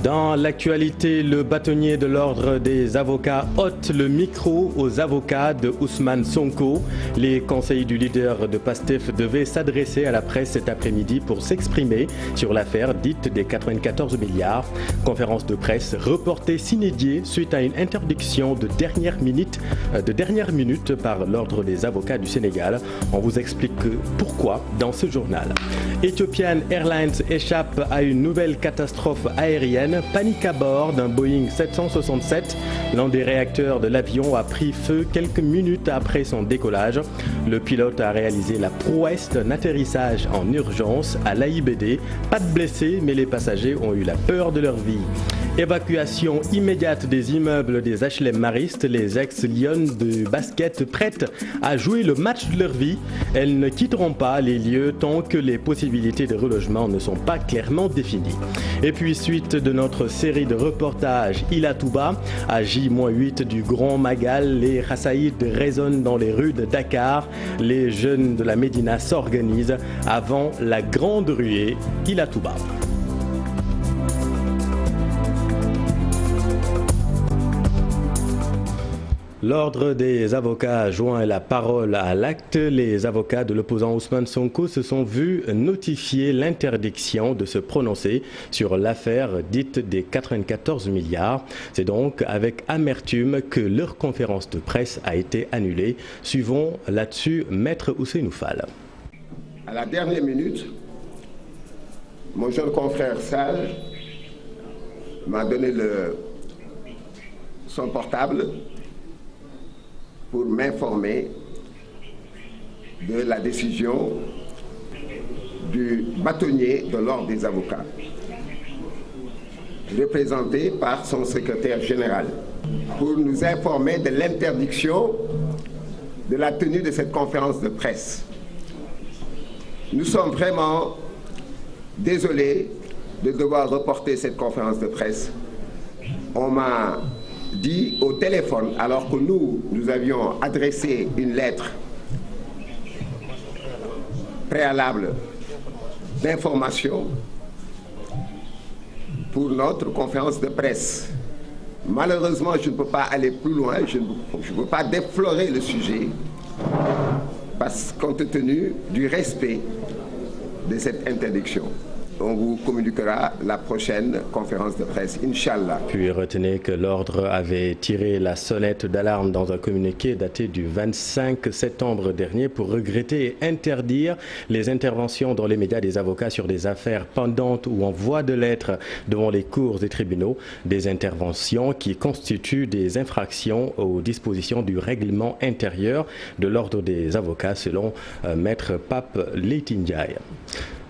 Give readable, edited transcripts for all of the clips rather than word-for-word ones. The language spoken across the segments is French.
Dans l'actualité, le bâtonnier de l'ordre des avocats ôte le micro aux avocats de Ousmane Sonko. Les conseillers du leader de PASTEF devaient s'adresser à la presse cet après-midi pour s'exprimer sur l'affaire dite des 94 milliards. Conférence de presse reportée s'inédier suite à une interdiction de dernière minute par l'ordre des avocats du Sénégal. On vous explique pourquoi dans ce journal. Ethiopian Airlines échappe à une nouvelle catastrophe aérienne. Panique à bord d'un Boeing 767. L'un des réacteurs de l'avion a pris feu quelques minutes après son décollage. Le pilote a réalisé la prouesse d'un atterrissage en urgence à l'AIBD. Pas de blessés, mais les passagers ont eu la peur de leur vie. Évacuation immédiate des immeubles des HLM Maristes. Les ex-Lionnes de basket prêtes à jouer le match de leur vie. Elles ne quitteront pas les lieux tant que les possibilités de relogement ne sont pas clairement définies. Et puis suite de notre série de reportages Ila Touba, à J-8 du Grand Magal, les Rassaïdes résonnent dans les rues de Dakar. Les jeunes de la Médina s'organisent avant la grande ruée Ila Touba. L'ordre des avocats joint la parole à l'acte. Les avocats de l'opposant Ousmane Sonko se sont vus notifier l'interdiction de se prononcer sur l'affaire dite des 94 milliards. C'est donc avec amertume que leur conférence de presse a été annulée. Suivons là-dessus Maître Ousseynou Fall. À la dernière minute, mon jeune confrère Sage m'a donné son portable pour m'informer de la décision du bâtonnier de l'ordre des avocats, représenté par son secrétaire général, pour nous informer de l'interdiction de la tenue de cette conférence de presse. Nous sommes vraiment désolés de devoir reporter cette conférence de presse. On m'a dit au téléphone, alors que nous avions adressé une lettre préalable d'information pour notre conférence de presse. Malheureusement, je ne peux pas aller plus loin, je ne peux pas déflorer le sujet, parce compte tenu du respect de cette interdiction. On vous communiquera la prochaine conférence de presse, Inch'Allah. Puis retenez que l'ordre avait tiré la sonnette d'alarme dans un communiqué daté du 25 septembre dernier pour regretter et interdire les interventions dans les médias des avocats sur des affaires pendantes ou en voie de l'être devant les cours et tribunaux, des interventions qui constituent des infractions aux dispositions du règlement intérieur de l'ordre des avocats selon Maître Pape Leitindiaï.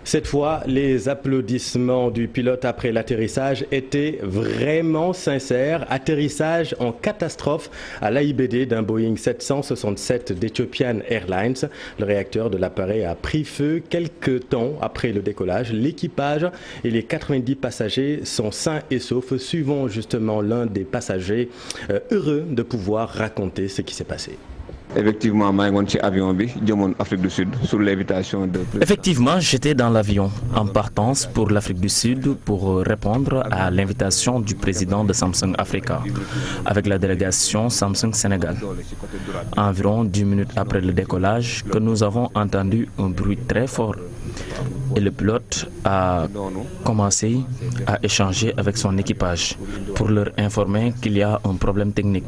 Cette fois, les applaudissements du pilote après l'atterrissage étaient vraiment sincères. Atterrissage en catastrophe à l'AIBD d'un Boeing 767 d'Ethiopian Airlines. Le réacteur de l'appareil a pris feu quelques temps après le décollage. L'équipage et les 90 passagers sont sains et saufs. Suivons justement l'un des passagers heureux de pouvoir raconter ce qui s'est passé. Effectivement, Afrique du Sud sous l'invitation de... Effectivement, j'étais dans l'avion en partance pour l'Afrique du Sud pour répondre à l'invitation du président de Samsung Africa avec la délégation Samsung Sénégal. Environ 10 minutes après le décollage, que nous avons entendu un bruit très fort et le pilote a commencé à échanger avec son équipage pour leur informer qu'il y a un problème technique.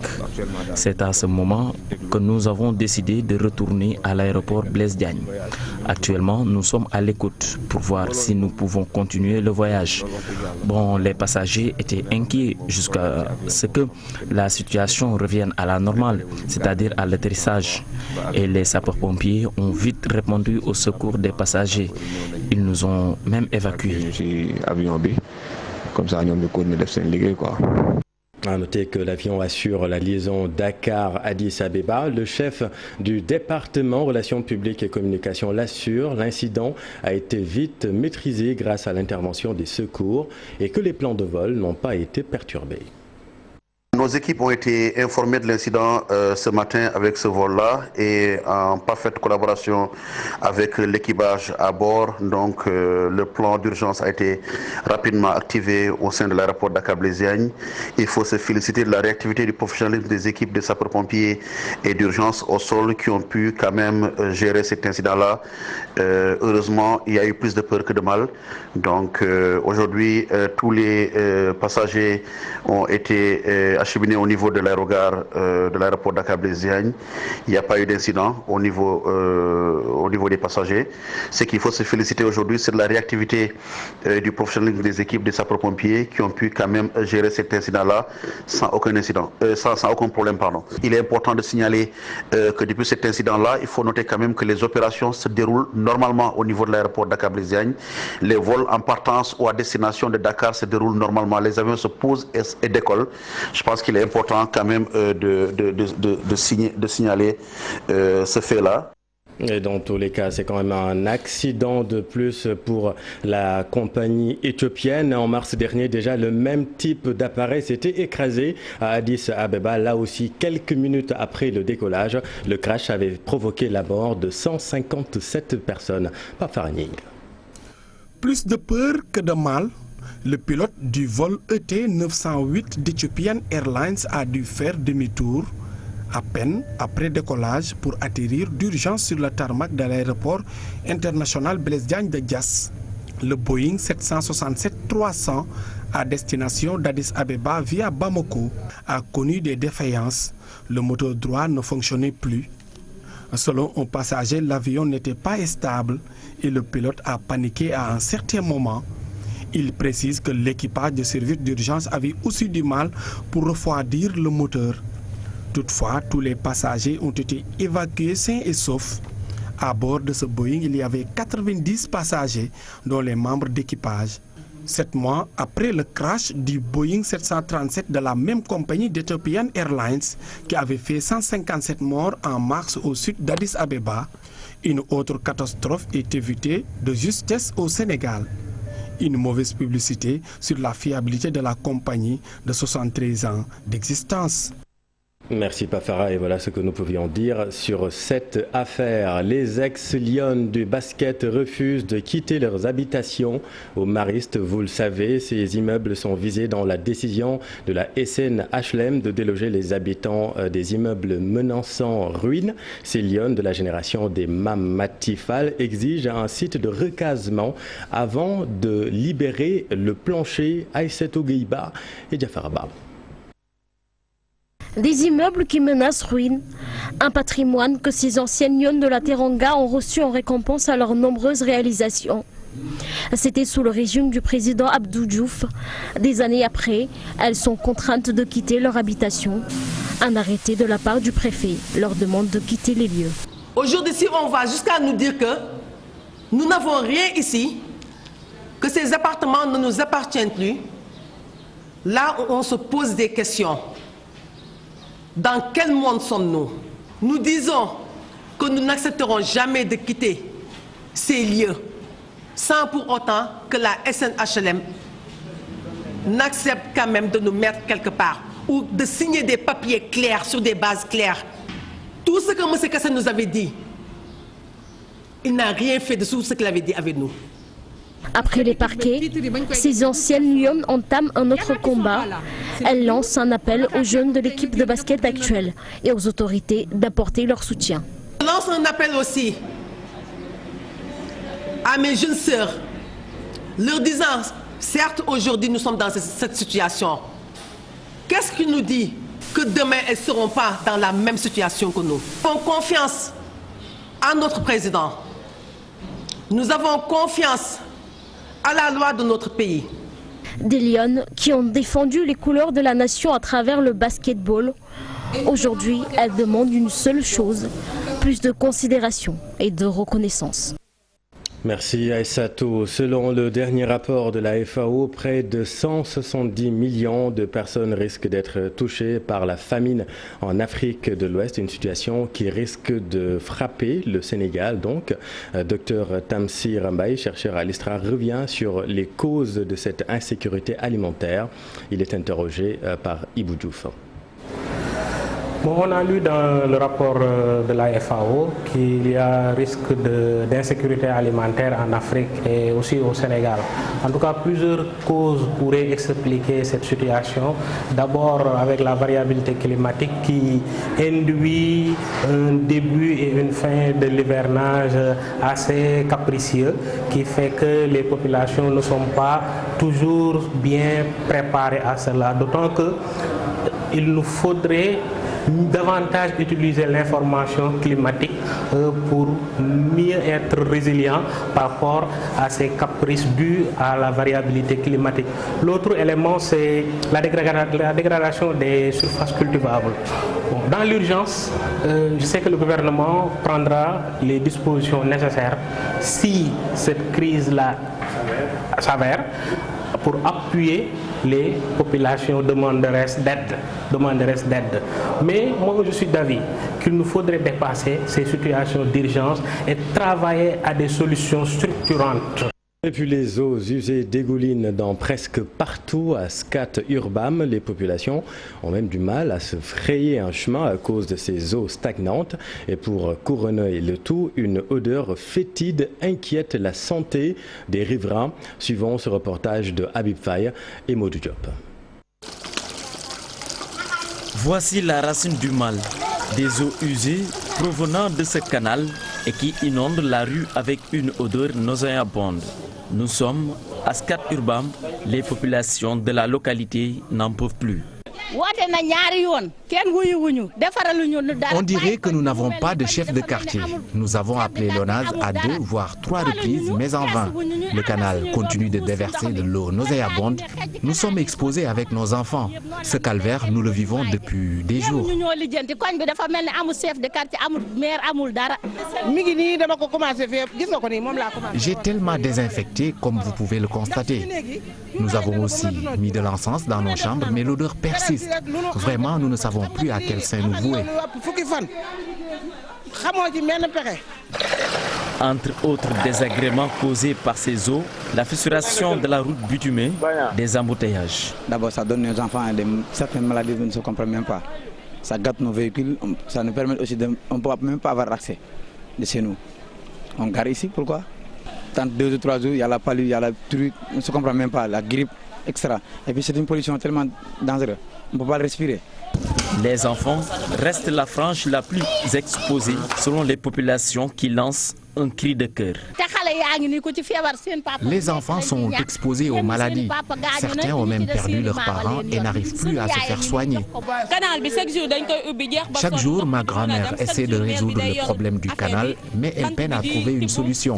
C'est à ce moment que nous avons décidé de retourner à l'aéroport Blaise Diagne. Actuellement, nous sommes à l'écoute pour voir si nous pouvons continuer le voyage. Bon, les passagers étaient inquiets jusqu'à ce que la situation revienne à la normale, c'est-à-dire à l'atterrissage. Et les sapeurs-pompiers ont vite répondu au secours des passagers. Ils nous ont même évacués. Comme ça, nous quoi. À noter que l'avion assure la liaison Dakar-Addis Abeba. Le chef du département Relations publiques et communication l'assure. L'incident a été vite maîtrisé grâce à l'intervention des secours et que les plans de vol n'ont pas été perturbés. Nos équipes ont été informées de l'incident ce matin avec ce vol-là et en parfaite collaboration avec l'équipage à bord. Donc le plan d'urgence a été rapidement activé au sein de l'aéroport Dakar-Blaise Diagne. Il faut se féliciter de la réactivité du professionnalisme des équipes de sapeurs-pompiers et d'urgence au sol qui ont pu quand même gérer cet incident-là. Heureusement, il y a eu plus de peur que de mal. Donc aujourd'hui, tous les passagers ont été acheminés au niveau de l'aérogare de l'aéroport Dakar-Blaise Diagne. Il n'y a pas eu d'incident au niveau des passagers. Ce qu'il faut se féliciter aujourd'hui, c'est de la réactivité du professionnalisme des équipes des sapeurs-pompiers qui ont pu quand même gérer cet incident-là sans aucun incident, sans aucun problème, pardon. Il est important de signaler que depuis cet incident-là, il faut noter quand même que les opérations se déroulent normalement au niveau de l'aéroport Dakar-Blaise Diagne. Les vols en partance ou à destination de Dakar se déroulent normalement. Les avions se posent et décollent. Je pense qu'il est important quand même de signaler ce fait-là. Et dans tous les cas, c'est quand même un accident de plus pour la compagnie éthiopienne. En mars dernier, déjà, le même type d'appareil s'était écrasé à Addis Abeba. Là aussi, quelques minutes après le décollage, le crash avait provoqué la mort de 157 personnes. Pape Farah-Gningue. Plus de peur que de mal, le pilote du vol ET908 d'Ethiopian Airlines a dû faire demi-tour à peine après décollage pour atterrir d'urgence sur le tarmac de l'aéroport international Blaise Diagne de Diass. Le Boeing 767-300 à destination d'Addis Abeba via Bamako a connu des défaillances. Le moteur droit ne fonctionnait plus. Selon un passager, l'avion n'était pas stable et le pilote a paniqué à un certain moment. Il précise que l'équipage de service d'urgence avait aussi du mal pour refroidir le moteur. Toutefois, tous les passagers ont été évacués sains et saufs. À bord de ce Boeing, il y avait 90 passagers, dont les membres d'équipage. 7 mois après le crash du Boeing 737 de la même compagnie d'Ethiopian Airlines, qui avait fait 157 morts en mars au sud d'Addis Abeba, une autre catastrophe est évitée de justesse au Sénégal. Une mauvaise publicité sur la fiabilité de la compagnie de 73 ans d'existence. Merci Pafara, et voilà ce que nous pouvions dire sur cette affaire. Les ex-Lions du basket refusent de quitter leurs habitations au Mariste. Vous le savez, ces immeubles sont visés dans la décision de la SNHLM de déloger les habitants des immeubles menaçant ruine. Ces Lions de la génération des Mamatifal exigent un site de recasement avant de libérer le plancher. Aïssatou Gueiba et Jafar Abab. Des immeubles qui menacent ruine, un patrimoine que ces anciennes Lions de la Teranga ont reçu en récompense à leurs nombreuses réalisations. C'était sous le régime du président Abdou Diouf. Des années après, elles sont contraintes de quitter leur habitation. Un arrêté de la part du préfet leur demande de quitter les lieux. Aujourd'hui, si on va jusqu'à nous dire que nous n'avons rien ici, que ces appartements ne nous appartiennent plus, là on se pose des questions. Dans quel monde sommes-nous? Nous disons que nous n'accepterons jamais de quitter ces lieux sans pour autant que la SNHLM n'accepte quand même de nous mettre quelque part ou de signer des papiers clairs sur des bases claires. Tout ce que M. Kassé nous avait dit, il n'a rien fait de tout ce qu'il avait dit avec nous. Après les parquets, ces anciennes Lions entament un autre combat. Elles lancent un appel aux jeunes de l'équipe de basket actuelle et aux autorités d'apporter leur soutien. Je lance un appel aussi à mes jeunes sœurs, leur disant, certes aujourd'hui nous sommes dans cette situation. Qu'est-ce qui nous dit que demain elles ne seront pas dans la même situation que nous? Nous avons confiance à notre président. Nous avons confiance à la loi de notre pays. Des Lions qui ont défendu les couleurs de la nation à travers le basketball. Aujourd'hui, elles demandent une seule chose, plus de considération et de reconnaissance. Merci Aïssatou. Selon le dernier rapport de la FAO, près de 170 millions de personnes risquent d'être touchées par la famine en Afrique de l'Ouest, une situation qui risque de frapper le Sénégal. Donc, Dr Tamsir Mbaye, chercheur à l'ISTRA, revient sur les causes de cette insécurité alimentaire. Il est interrogé par Ibou Diouf. Bon, on a lu dans le rapport de la FAO qu'il y a risque d'insécurité alimentaire en Afrique et aussi au Sénégal. En tout cas, plusieurs causes pourraient expliquer cette situation. D'abord, avec la variabilité climatique qui induit un début et une fin de l'hivernage assez capricieux, qui fait que les populations ne sont pas toujours bien préparées à cela. D'autant qu'il nous faudrait davantage utiliser l'information climatique pour mieux être résilient par rapport à ces caprices dus à la variabilité climatique. L'autre élément, c'est la dégradation des surfaces cultivables. Bon, dans l'urgence, je sais que le gouvernement prendra les dispositions nécessaires si cette crise-là s'avère pour appuyer les populations demanderesses d'aide. Mais moi, je suis d'avis qu'il nous faudrait dépasser ces situations d'urgence et travailler à des solutions structurantes. Et puis les eaux usées dégoulinent dans presque partout à Scat Urbam. Les populations ont même du mal à se frayer un chemin à cause de ces eaux stagnantes. Et pour couronner le tout, une odeur fétide inquiète la santé des riverains. Suivant ce reportage de Habib Faye et Modou Diop. Voici la racine du mal, des eaux usées provenant de ce canal et qui inondent la rue avec une odeur nauséabonde. Nous sommes à Scat Urbam, les populations de la localité n'en peuvent plus. On dirait que nous n'avons pas de chef de quartier. Nous avons appelé l'ONAS à 2 voire 3 reprises, mais en vain. Le canal continue de déverser de l'eau nauséabonde. Nous sommes exposés avec nos enfants. Ce calvaire, nous le vivons depuis des jours. J'ai tellement désinfecté, comme vous pouvez le constater. Nous avons aussi mis de l'encens dans nos chambres, mais l'odeur persiste. Vraiment, nous ne savons plus à quel sein nous vouer. Entre autres désagréments causés par ces eaux, la fissuration de la route bitumée, des embouteillages. D'abord, ça donne aux enfants certaines maladies, nous ne se comprend même pas. Ça gâte nos véhicules, ça nous permet aussi de... On ne peut même pas avoir accès de chez nous. On gare ici, pourquoi? Tant 2 ou 3 jours, il y a la palu, il y a la truc, on ne se comprend même pas, la grippe, etc. Et puis c'est une pollution tellement dangereuse, on ne peut pas le respirer. Les enfants restent la frange la plus exposée selon les populations qui lancent un cri de cœur. Les enfants sont exposés aux maladies. Certains ont même perdu leurs parents et n'arrivent plus à se faire soigner. Chaque jour, ma grand-mère essaie de résoudre le problème du canal, mais elle peine à trouver une solution.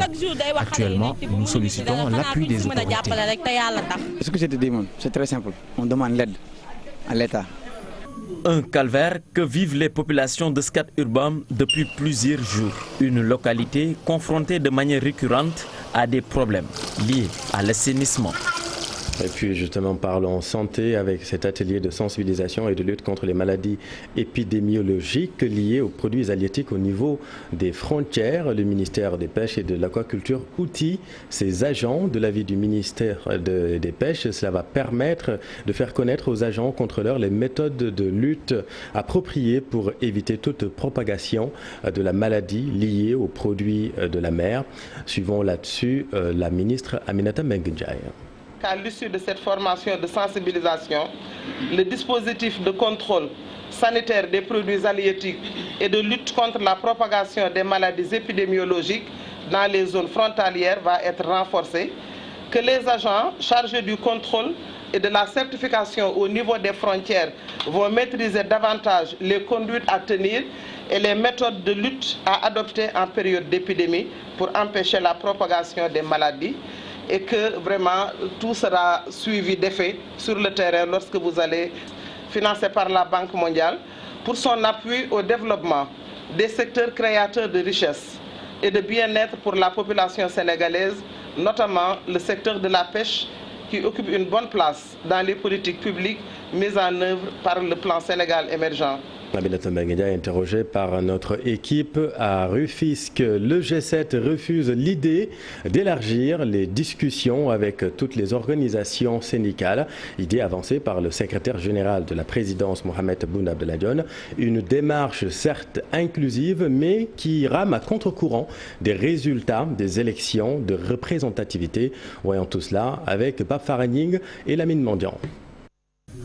Actuellement, nous sollicitons l'appui des autorités. Ce que je te dis, c'est très simple. On demande l'aide à l'État. Un calvaire que vivent les populations de Scat Urbam depuis plusieurs jours. Une localité confrontée de manière récurrente à des problèmes liés à l'assainissement. Et puis justement, parlons santé avec cet atelier de sensibilisation et de lutte contre les maladies épidémiologiques liées aux produits halieutiques au niveau des frontières. Le ministère des Pêches et de l'Aquaculture outille ses agents de l'avis du ministère des Pêches. Cela va permettre de faire connaître aux agents contrôleurs les méthodes de lutte appropriées pour éviter toute propagation de la maladie liée aux produits de la mer. Suivons là-dessus la ministre Aminata Mbengue-Ndiaye. Qu'à l'issue de cette formation de sensibilisation, le dispositif de contrôle sanitaire des produits halieutiques et de lutte contre la propagation des maladies épidémiologiques dans les zones frontalières va être renforcé, que les agents chargés du contrôle et de la certification au niveau des frontières vont maîtriser davantage les conduites à tenir et les méthodes de lutte à adopter en période d'épidémie pour empêcher la propagation des maladies, et que vraiment tout sera suivi d'effet sur le terrain lorsque vous allez, financé par la Banque mondiale, pour son appui au développement des secteurs créateurs de richesse et de bien-être pour la population sénégalaise, notamment le secteur de la pêche qui occupe une bonne place dans les politiques publiques mises en œuvre par le plan Sénégal émergent. Aminata Mbengue interrogé par notre équipe à Rufisque. Le G7 refuse l'idée d'élargir les discussions avec toutes les organisations syndicales. Idée avancée par le secrétaire général de la présidence, Mohamed Boun Abdallah Dionne. Une démarche certes inclusive, mais qui rame à contre-courant des résultats des élections de représentativité. Voyons tout cela avec Pape Faraning et Lamine Mendian.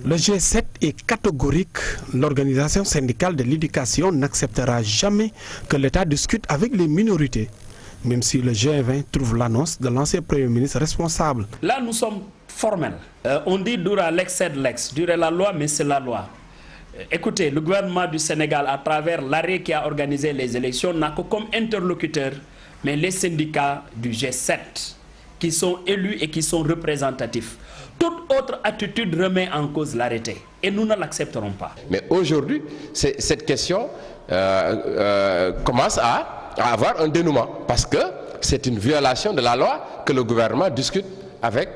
Le G7 est catégorique. L'organisation syndicale de l'éducation n'acceptera jamais que l'État discute avec les minorités, même si le G20 trouve l'annonce de l'ancien Premier ministre responsable. Là, nous sommes formels. On dit dura lex sed lex, dure la loi, mais c'est la loi. Écoutez, le gouvernement du Sénégal, à travers l'arrêt qui a organisé les élections, n'a que comme interlocuteur, mais les syndicats du G7, qui sont élus et qui sont représentatifs. Toute autre attitude remet en cause l'arrêté et nous ne l'accepterons pas. Mais aujourd'hui, cette question commence à avoir un dénouement parce que c'est une violation de la loi que le gouvernement discute avec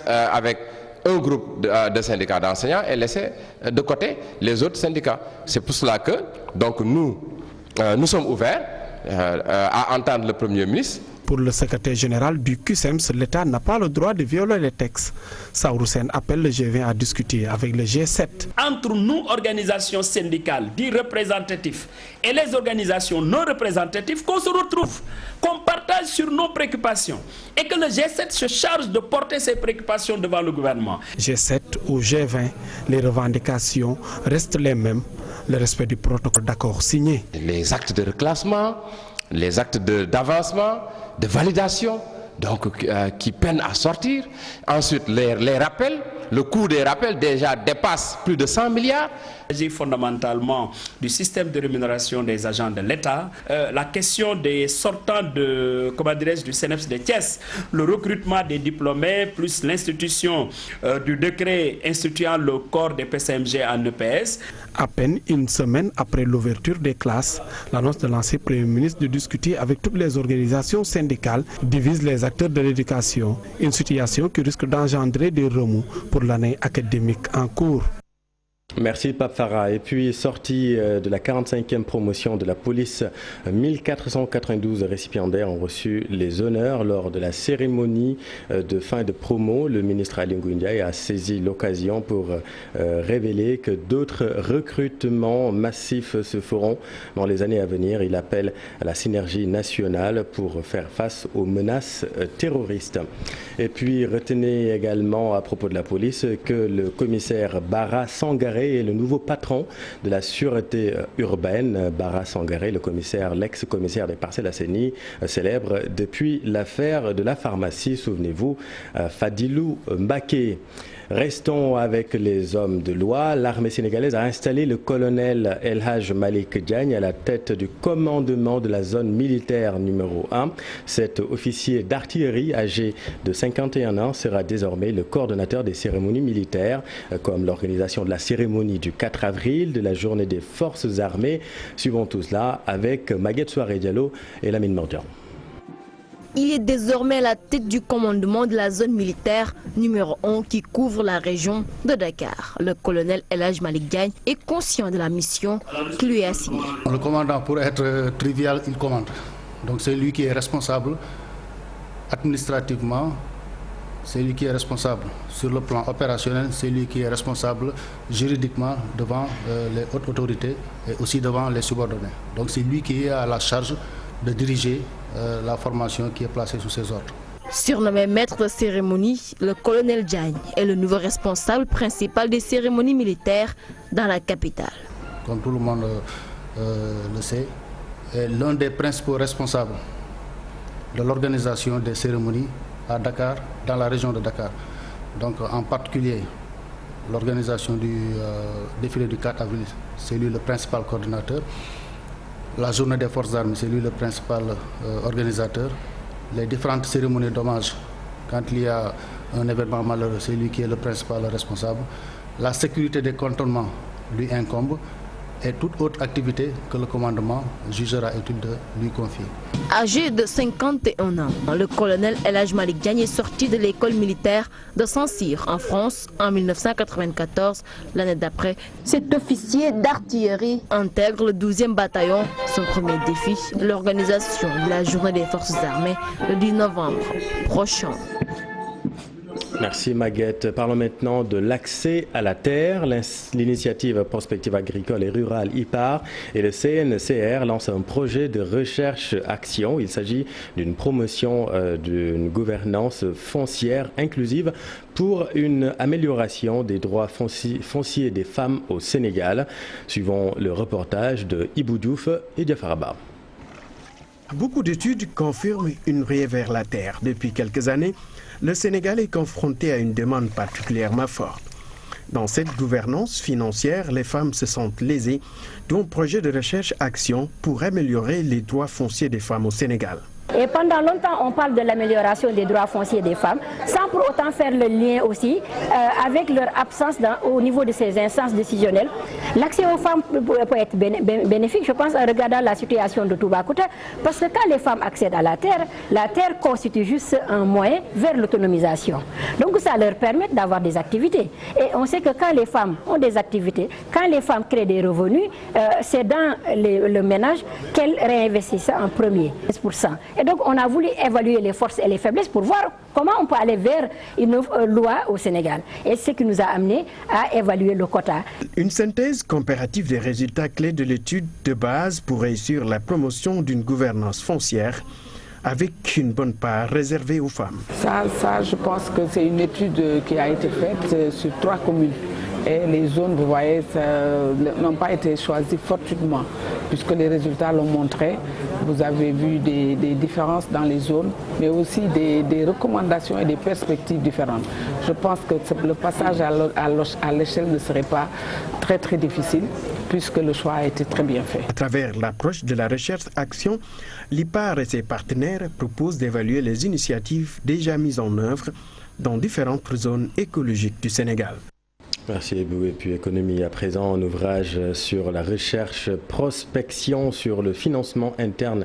avec un groupe de syndicats d'enseignants et laisser de côté les autres syndicats. C'est pour cela que donc nous sommes ouverts à entendre le Premier ministre. Pour le secrétaire général du QSEMS, l'État n'a pas le droit de violer les textes. Saourou Sène appelle le G20 à discuter avec le G7. Entre nous, organisations syndicales, dits représentatifs, et les organisations non représentatives, qu'on se retrouve, qu'on partage sur nos préoccupations et que le G7 se charge de porter ces préoccupations devant le gouvernement. G7 ou G20, les revendications restent les mêmes. Le respect du protocole d'accord signé. Les actes de reclassement, les actes d'avancement, de validation, donc qui peinent à sortir. Ensuite, les rappels, le coût des rappels déjà dépasse plus de 100 milliards. Il s'agit fondamentalement du système de rémunération des agents de l'État, la question des sortants du CNEPS de Thiès, le recrutement des diplômés, plus l'institution du décret instituant le corps des PCMG en EPS. À peine une semaine après l'ouverture des classes, l'annonce de l'ancien Premier ministre de discuter avec toutes les organisations syndicales divise les acteurs de l'éducation, une situation qui risque d'engendrer des remous pour l'année académique en cours. Merci Pape Farah. Et puis sortie de la 45e promotion de la police, 1492 récipiendaires ont reçu les honneurs lors de la cérémonie de fin de promo. Le ministre Aly Ngouille Ndiaye a saisi l'occasion pour révéler que d'autres recrutements massifs se feront dans les années à venir. Il appelle à la synergie nationale pour faire face aux menaces terroristes. Et puis retenez également à propos de la police que le commissaire Bara Sangaré est le nouveau patron de la sûreté urbaine. Bara Sangaré, l'ex-commissaire des Parcelles Assainies, célèbre depuis l'affaire de la pharmacie, souvenez-vous, Fadilou Mbaké. Restons avec les hommes de loi. L'armée sénégalaise a installé le colonel El Hadj Malik Diagne à la tête du commandement de la zone militaire numéro 1. Cet officier d'artillerie âgé de 51 ans sera désormais le coordonnateur des cérémonies militaires, comme l'organisation de la cérémonie du 4 avril, de la journée des forces armées. Suivons tout cela avec Maguette Souaré Diallo et Lamine Mendian. Il est désormais à la tête du commandement de la zone militaire numéro 1 qui couvre la région de Dakar. Le colonel El Hadj Malik Diagne est conscient de la mission qui lui est assignée. Le commandant, pour être trivial, il commande. Donc c'est lui qui est responsable administrativement, c'est lui qui est responsable sur le plan opérationnel, c'est lui qui est responsable juridiquement devant les hautes autorités et aussi devant les subordonnés. Donc c'est lui qui est à la charge de diriger la formation qui est placée sous ses ordres. Surnommé maître de cérémonie, le colonel Diagne est le nouveau responsable principal des cérémonies militaires dans la capitale. Comme tout le monde le sait, est l'un des principaux responsables de l'organisation des cérémonies à Dakar, dans la région de Dakar. Donc en particulier, l'organisation du défilé du 4 avril, c'est lui le principal coordinateur. La journée des forces armées, c'est lui le principal organisateur. Les différentes cérémonies d'hommage, quand il y a un événement malheureux, c'est lui qui est le principal responsable. La sécurité des cantonnements lui incombe. et toute autre activité que le commandement jugera utile de lui confier. Âgé de 51 ans, le colonel El Hadj Malick Diagne est sorti de l'école militaire de Saint-Cyr en France en 1994. L'année d'après, cet officier d'artillerie intègre le 12e bataillon. Son premier défi, l'organisation de la journée des forces armées le 10 novembre prochain. Merci Maguette. Parlons maintenant de l'accès à la terre. L'initiative Prospective agricole et rurale IPAR et le CNCR lancent un projet de recherche-action. Il s'agit d'une promotion d'une gouvernance foncière inclusive pour une amélioration des droits fonciers des femmes au Sénégal. Suivons le reportage de Ibou Diouf et Diafaraba. Beaucoup d'études confirment une ruée vers la terre. Depuis quelques années, le Sénégal est confronté à une demande particulièrement forte. Dans cette gouvernance financière, les femmes se sentent lésées, d'où un projet de recherche-action pour améliorer les droits fonciers des femmes au Sénégal. Et pendant longtemps, on parle de l'amélioration des droits fonciers des femmes, sans pour autant faire le lien aussi avec leur absence au niveau de ces instances décisionnelles. L'accès aux femmes peut être bénéfique, je pense, en regardant la situation de Toubacouta, parce que quand les femmes accèdent à la terre constitue juste un moyen vers l'autonomisation. Donc ça leur permet d'avoir des activités. Et on sait que quand les femmes ont des activités, quand les femmes créent des revenus, c'est dans le ménage qu'elles réinvestissent en premier, 10%. Et donc on a voulu évaluer les forces et les faiblesses pour voir comment on peut aller vers une loi au Sénégal. Et c'est ce qui nous a amené à évaluer le quota. Une synthèse comparative des résultats clés de l'étude de base pour réussir la promotion d'une gouvernance foncière avec une bonne part réservée aux femmes. Ça, je pense que c'est une étude qui a été faite sur 3 communes. Et les zones, vous voyez, n'ont pas été choisies fortuitement, puisque les résultats l'ont montré. Vous avez vu des différences dans les zones, mais aussi des recommandations et des perspectives différentes. Je pense que le passage à l'échelle ne serait pas très difficile, puisque le choix a été très bien fait. À travers l'approche de la recherche-action, l'IPAR et ses partenaires proposent d'évaluer les initiatives déjà mises en œuvre dans différentes zones écologiques du Sénégal. Merci Ebou. Et puis économie à présent, un ouvrage sur la recherche prospection sur le financement interne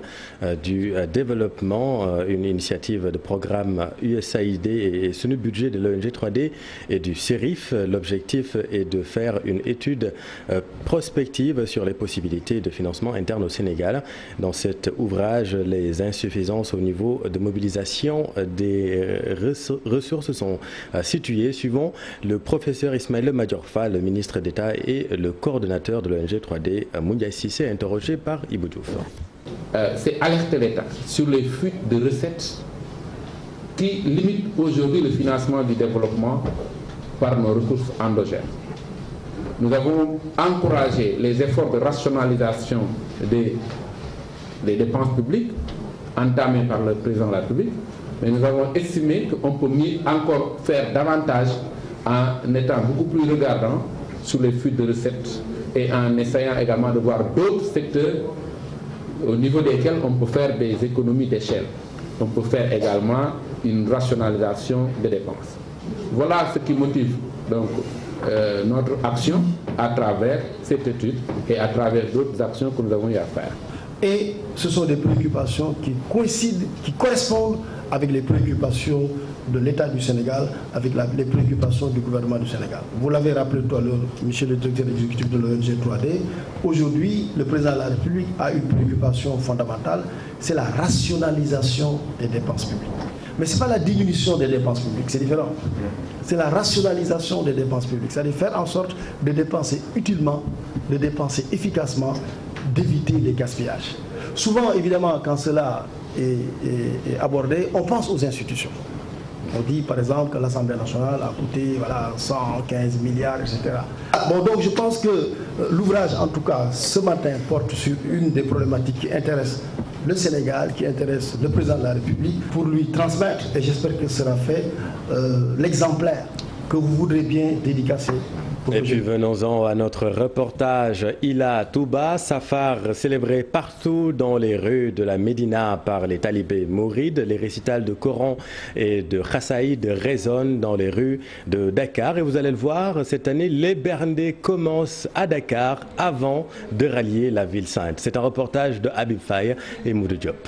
du développement, une initiative de programme USAID et sous budget de l'ONG 3D et du CERIF. L'objectif est de faire une étude prospective sur les possibilités de financement interne au Sénégal. Dans cet ouvrage, les insuffisances au niveau de mobilisation des ressources sont situées. Suivant le professeur Ismaël Madiorfa, le ministre d'État et le coordonnateur de l'ONG 3D, Moundiaï Sissé, interrogé par Ibou Diouf. C'est alerter l'État sur les fuites de recettes qui limitent aujourd'hui le financement du développement par nos ressources endogènes. Nous avons encouragé les efforts de rationalisation des dépenses publiques entamés par le président de la République, mais nous avons estimé qu'on peut encore faire davantage en étant beaucoup plus regardant sur les fuites de recettes et en essayant également de voir d'autres secteurs au niveau desquels on peut faire des économies d'échelle. On peut faire également une rationalisation des dépenses. Voilà ce qui motive donc notre action à travers cette étude et à travers d'autres actions que nous avons eu à faire. Et ce sont des préoccupations qui coïncident, qui correspondent avec les préoccupations de l'État du Sénégal, avec les préoccupations du gouvernement du Sénégal. Vous l'avez rappelé tout à l'heure, monsieur le directeur exécutif de l'ONG 3D, aujourd'hui, le président de la République a une préoccupation fondamentale, c'est la rationalisation des dépenses publiques. Mais ce n'est pas la diminution des dépenses publiques, c'est différent. C'est la rationalisation des dépenses publiques, c'est-à-dire faire en sorte de dépenser utilement, de dépenser efficacement, d'éviter les gaspillages. Souvent, évidemment, quand cela est abordé, on pense aux institutions. On dit par exemple que l'Assemblée nationale a coûté 115 milliards, etc. Bon, donc je pense que l'ouvrage, en tout cas, ce matin, porte sur une des problématiques qui intéresse le Sénégal, qui intéresse le président de la République, pour lui transmettre, et j'espère que ce sera fait, l'exemplaire que vous voudrez bien dédicacer Et puis venons-en à notre reportage. Ila Touba, Safar célébré partout dans les rues de la Médina par les talibés mourides. Les récitals de Coran et de Khassaïd résonnent dans les rues de Dakar. Et vous allez le voir, cette année, les Berndés commencent à Dakar avant de rallier la ville sainte. C'est un reportage de Habib Faye et Moudou Diop.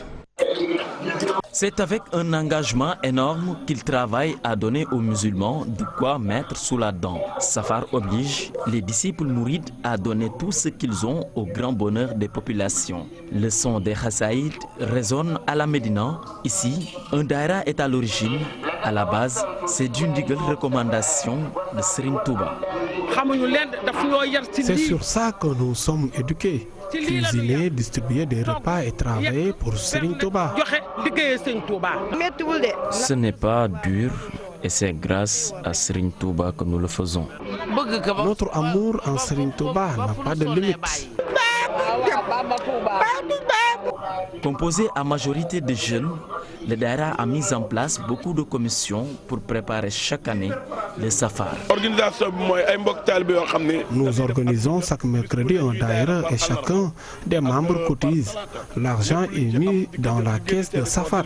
C'est avec un engagement énorme qu'il travaille à donner aux musulmans de quoi mettre sous la dent. Safar oblige les disciples mourides à donner tout ce qu'ils ont au grand bonheur des populations. Le son des Khassaïd résonne à la Médina. Ici, un daïra est à l'origine. À la base, c'est d'une digue recommandation de Serigne Touba. C'est sur ça que nous sommes éduqués. Cuisiner, distribuer des repas et travailler pour Serigne Touba. Ce n'est pas dur et c'est grâce à Serigne Touba que nous le faisons. Notre amour en Serigne Touba n'a pas de limite. Composé à majorité de jeunes, le Daïra a mis en place beaucoup de commissions pour préparer chaque année le Safar. Nous organisons chaque mercredi un Daïra et chacun des membres cotise. L'argent est mis dans la caisse de Safar.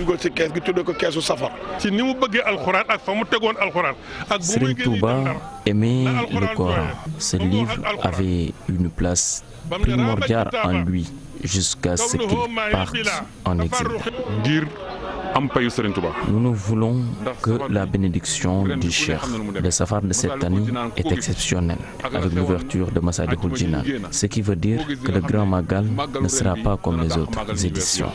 Serigne Touba aimait le Coran. Ce livre avait une place primordiale en lui jusqu'à ce qu'il parte en exil. Nous ne voulons que la bénédiction du Cheikh. Le Safar de cette année est exceptionnel, avec l'ouverture de Massalikul Jinan, ce qui veut dire que le Grand Magal ne sera pas comme les autres éditions.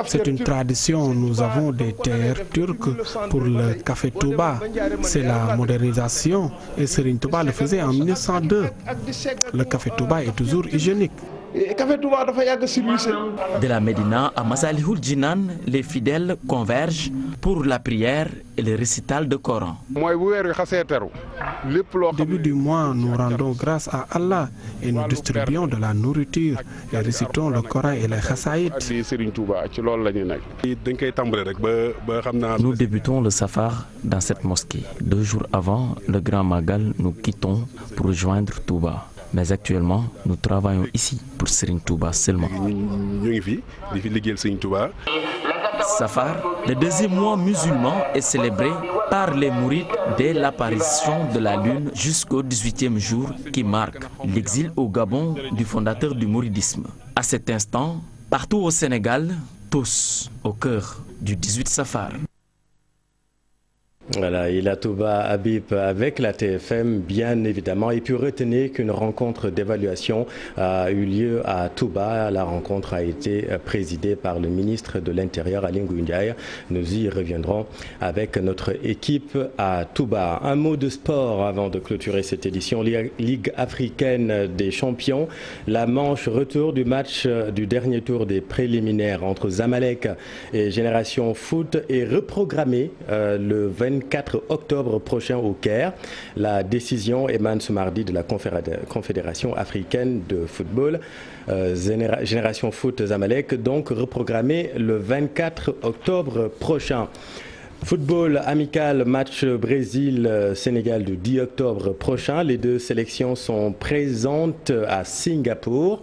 C'est une tradition. Nous avons des terres turques pour le café Touba. C'est la modernisation et Serigne Touba le faisait en 1902. Le café Touba est toujours hygiénique. De la Médina à Massalikul Jinan, les fidèles convergent pour la prière et le récital de Coran. Au début du mois, nous rendons grâce à Allah et nous distribuons de la nourriture et récitons le Coran et les Khassaïd. Nous débutons le Safar dans cette mosquée. 2 jours avant le Grand Magal, nous quittons pour rejoindre Touba. Mais actuellement, nous travaillons ici pour Serigne Touba seulement. Safar, le deuxième mois musulman, est célébré par les mourides dès l'apparition de la lune jusqu'au 18e jour qui marque l'exil au Gabon du fondateur du mouridisme. À cet instant, partout au Sénégal, tous au cœur du 18 Safar. Voilà, Ila Touba Habib avec la TFM, bien évidemment. Et puis retenez qu'une rencontre d'évaluation a eu lieu à Touba. La rencontre a été présidée par le ministre de l'Intérieur, Aly Ngouille Ndiaye. Nous y reviendrons avec notre équipe à Touba. Un mot de sport avant de clôturer cette édition. Ligue africaine des champions. La manche retour du match du dernier tour des préliminaires entre Zamalek et Génération Foot est reprogrammée le 24 octobre prochain au Caire. La décision émane ce mardi de la Confédération africaine de football. Génération Foot Zamalek, donc reprogrammé le 24 octobre prochain. Football amical, match Brésil-Sénégal du 10 octobre prochain. Les deux sélections sont présentes à Singapour.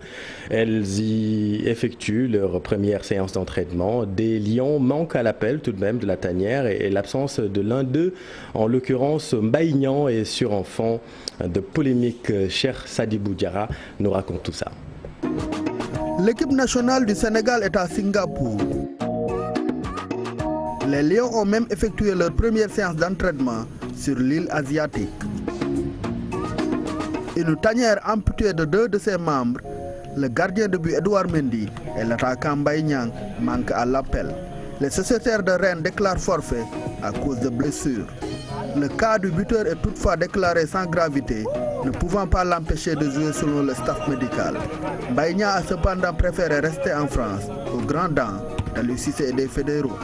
Elles y effectuent leur première séance d'entraînement. Des Lions manquent à l'appel tout de même de la tanière et l'absence de l'un d'eux, en l'occurrence Mbaye et sur un fond de polémique. Cheikh Sadibou Diarra nous raconte tout ça. L'équipe nationale du Sénégal est à Singapour. Les Lions ont même effectué leur première séance d'entraînement sur l'île asiatique. Une tanière amputée de 2 de ses membres, le gardien de but Edouard Mendy et l'attaquant Mbaye Niang manquent à l'appel. Les sociétaires de Rennes déclarent forfait à cause de blessures. Le cas du buteur est toutefois déclaré sans gravité, ne pouvant pas l'empêcher de jouer selon le staff médical. Mbaye Niang a cependant préféré rester en France, au grand dam d'Aliou Cissé et des fédéraux.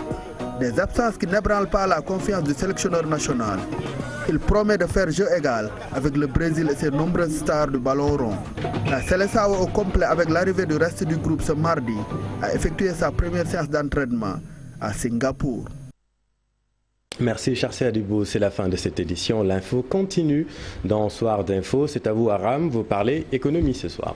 Des absences qui n'ébranlent pas la confiance du sélectionneur national. Il promet de faire jeu égal avec le Brésil et ses nombreuses stars du ballon rond. La Seleção au complet avec l'arrivée du reste du groupe ce mardi a effectué sa première séance d'entraînement à Singapour. Merci Charcé Adibou, c'est la fin de cette édition. L'info continue dans Soir d'info. C'est à vous Aram, vous parlez économie ce soir.